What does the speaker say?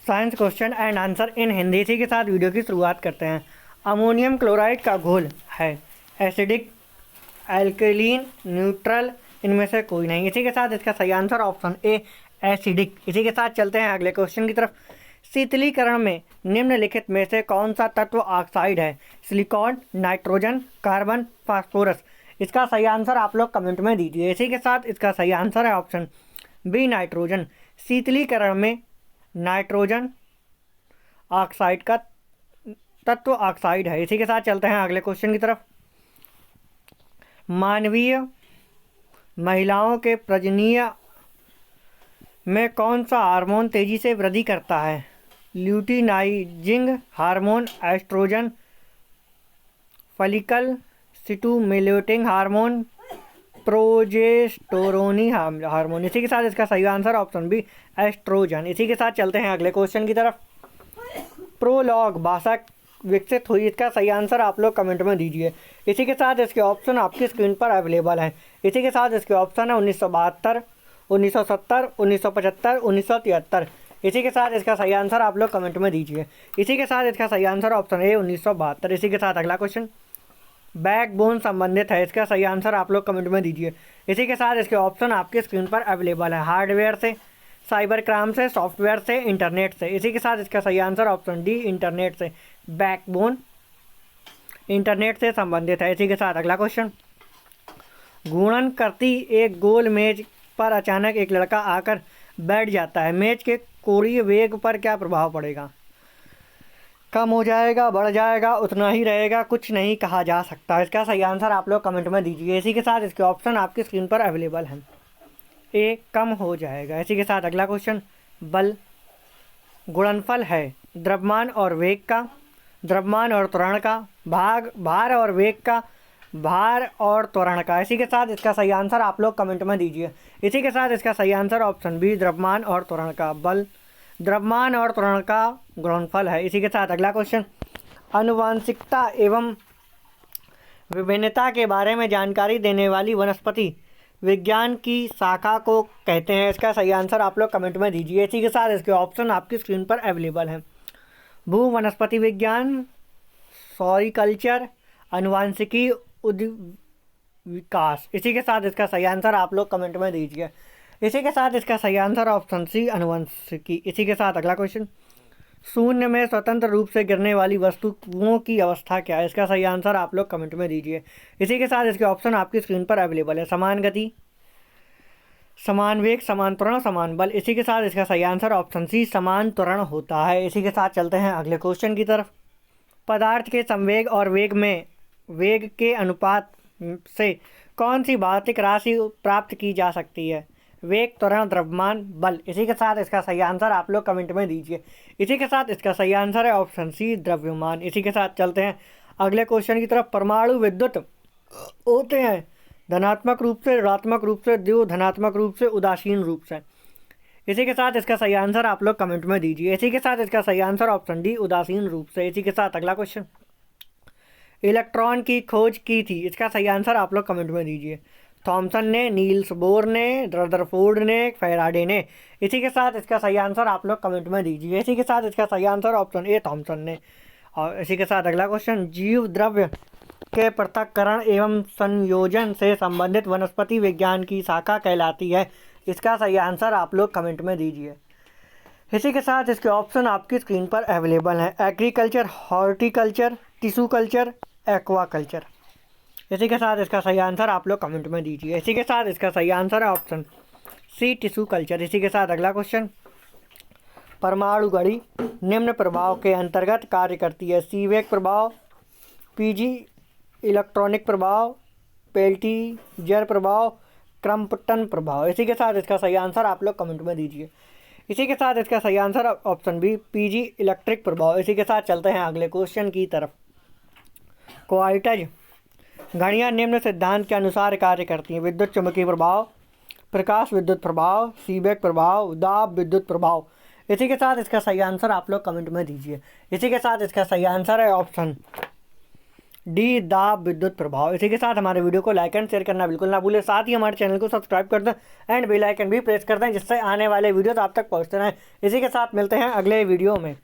Science question and answer in Hindi. इसी के साथ वीडियो की शुरुआत करते हैं। अमोनियम क्लोराइड का घोल है एसिडिक, एल्कलीन, न्यूट्रल, इनमें से कोई नहीं। इसी के साथ इसका सही आंसर ऑप्शन ए एसिडिक। इसी के साथ चलते हैं अगले क्वेश्चन की तरफ। शीतलीकरण में निम्नलिखित में से कौन सा तत्व ऑक्साइड है? Silicon, nitrogen, carbon, phosphorus. इसका सही आंसर आप लोग कमेंट में दीजिए। इसी के साथ इसका सही आंसर है ऑप्शन बी नाइट्रोजन। शीतलीकरण में नाइट्रोजन ऑक्साइड का तत्व ऑक्साइड है। इसी के साथ चलते हैं अगले क्वेश्चन की तरफ। मानवीय महिलाओं के प्रजननीय में कौन सा हार्मोन तेजी से वृद्धि करता है? Luteinizing hormone, estrogen, follicle stimulating hormone, progesterone hormone. इसी के साथ इसका सही आंसर ऑप्शन बी एस्ट्रोजन। इसी के साथ चलते हैं अगले क्वेश्चन की तरफ। प्रोलॉग भाषा विकसित हुई, इसका सही आंसर आप लोग कमेंट में दीजिए। इसी के साथ इसके ऑप्शन आपकी स्क्रीन पर अवेलेबल हैं। इसी के साथ इसके ऑप्शन है 1972, 1970, 1975, 1973। इसी के साथ इसका सही आंसर आप लोग कमेंट में दीजिए। इसी के साथ इसका सही आंसर ऑप्शन ए 1972। इसी के साथ अगला क्वेश्चन बैकबोन संबंधित है, इसका सही आंसर आप लोग कमेंट में दीजिए। इसी के साथ इसके ऑप्शन आपके स्क्रीन पर अवेलेबल है। हार्डवेयर से, साइबर क्राइम से, सॉफ्टवेयर से, इंटरनेट से। इसी के साथ इसका सही आंसर ऑप्शन डी इंटरनेट से। बैकबोन इंटरनेट से संबंधित है। इसी के साथ अगला क्वेश्चन घूर्णन करती एक गोल मेज पर अचानक एक लड़का आकर बैठ जाता है। मेज के कोणीय वेग पर क्या प्रभाव पड़ेगा? कम हो जाएगा, बढ़ जाएगा, उतना ही रहेगा, कुछ नहीं कहा जा सकता। इसका सही आंसर आप लोग कमेंट में दीजिए। इसी के साथ इसके ऑप्शन आपकी स्क्रीन पर अवेलेबल हैं। ए कम हो जाएगा। इसी के साथ अगला क्वेश्चन बल गुणनफल है द्रव्यमान और वेग का, द्रव्यमान और त्वरण का, भार और वेग का, भार और त्वरण का। इसी के साथ इसका सही आंसर आप लोग कमेंट में दीजिए। इसी के साथ इसका सही आंसर ऑप्शन बी द्रव्यमान और त्वरण का। बल द्रव्यमान और त्वरण का गुणनफल है। इसी के साथ अगला क्वेश्चन आनुवंशिकता एवं विभिन्नता के बारे में जानकारी देने वाली वनस्पति विज्ञान की शाखा को कहते हैं। इसका सही आंसर आप लोग कमेंट में दीजिए। इसी के साथ इसके ऑप्शन आपकी स्क्रीन पर अवेलेबल हैं। भू वनस्पति विज्ञान, फ्लोरिकल्चर, आनुवंशिकी, विकास। इसी के साथ इसका सही आंसर आप लोग कमेंट में दीजिए। इसी के साथ इसका सही आंसर ऑप्शन सी आनुवंशिकी। इसी के साथ अगला क्वेश्चन शून्य में स्वतंत्र रूप से गिरने वाली वस्तुओं की अवस्था क्या है? इसका सही आंसर आप लोग कमेंट में दीजिए। इसी के साथ इसके ऑप्शन आपकी स्क्रीन पर अवेलेबल है। समान गति, समान वेग, समान त्वरण, समान बल। इसी के साथ इसका सही आंसर ऑप्शन सी समान त्वरण होता है। इसी के साथ चलते हैं अगले क्वेश्चन की तरफ। पदार्थ के संवेग और वेग में वेग के अनुपात से कौन सी भौतिक राशि प्राप्त की जा सकती है? वेग, त्वरण, द्रव्यमान, बल। इसी के साथ इसका सही आंसर आप लोग कमेंट में दीजिए। इसी के साथ इसका सही आंसर है ऑप्शन सी द्रव्यमान। इसी के साथ चलते हैं अगले क्वेश्चन की तरफ। परमाणु विद्युत होते हैं धनात्मक रूप से, ऋणात्मक रूप से, द्विध्रुव, धनात्मक रूप से, उदासीन रूप से। इसी के साथ इसका सही आंसर आप लोग कमेंट में दीजिए। इसी के साथ इसका सही आंसर ऑप्शन डी उदासीन रूप से। इसी के साथ अगला क्वेश्चन इलेक्ट्रॉन की खोज की थी, इसका सही आंसर आप लोग कमेंट में दीजिए। थॉमसन ने, नील्स बोर ने, रदरफोर्ड ने, फैराडे ने। इसी के साथ इसका सही आंसर आप लोग कमेंट में दीजिए। इसी के साथ इसका सही आंसर ऑप्शन ए थॉमसन ने। और इसी के साथ अगला क्वेश्चन जीव द्रव्य के पृथक्करण एवं संयोजन से संबंधित वनस्पति विज्ञान की शाखा कहलाती है। इसका सही आंसर आप लोग कमेंट में दीजिए। इसी के साथ इसके ऑप्शन आपकी स्क्रीन पर अवेलेबल हैं। Agriculture, horticulture, tissue culture, aquaculture. इसी के साथ इसका सही आंसर आप लोग कमेंट में दीजिए। इसी के साथ इसका सही आंसर है ऑप्शन सी टिश्यू कल्चर। इसी के साथ अगला क्वेश्चन परमाणु घड़ी निम्न प्रभाव के अंतर्गत कार्य करती है? सीवेक प्रभाव, पीजी इलेक्ट्रॉनिक प्रभाव, पेल्टियर प्रभाव, क्रम्पटन प्रभाव। इसी के साथ इसका सही आंसर आप लोग कमेंट में दीजिए। इसी के साथ इसका सही answer option B piezo electric प्रभाव। इसी के साथ चलते हैं अगले क्वेश्चन की तरफ। क्वार्टज घड़ियाँ निम्न सिद्धांत के अनुसार कार्य करती हैं? विद्युत चुंबकीय प्रभाव, प्रकाश विद्युत प्रभाव, सीबेक प्रभाव, दाब विद्युत प्रभाव। इसी के साथ इसका सही आंसर आप लोग कमेंट में दीजिए। इसी के साथ इसका सही आंसर है ऑप्शन डी दाब विद्युत प्रभाव। इसी के साथ हमारे वीडियो को लाइक एंड शेयर करना बिल्कुल ना भूलें, साथ ही हमारे चैनल को सब्सक्राइब कर दें एंड बेल आइकन भी प्रेस कर दें, जिससे आने वाले वीडियोस आप तक पहुंचते रहें। इसी के साथ मिलते हैं अगले वीडियो में।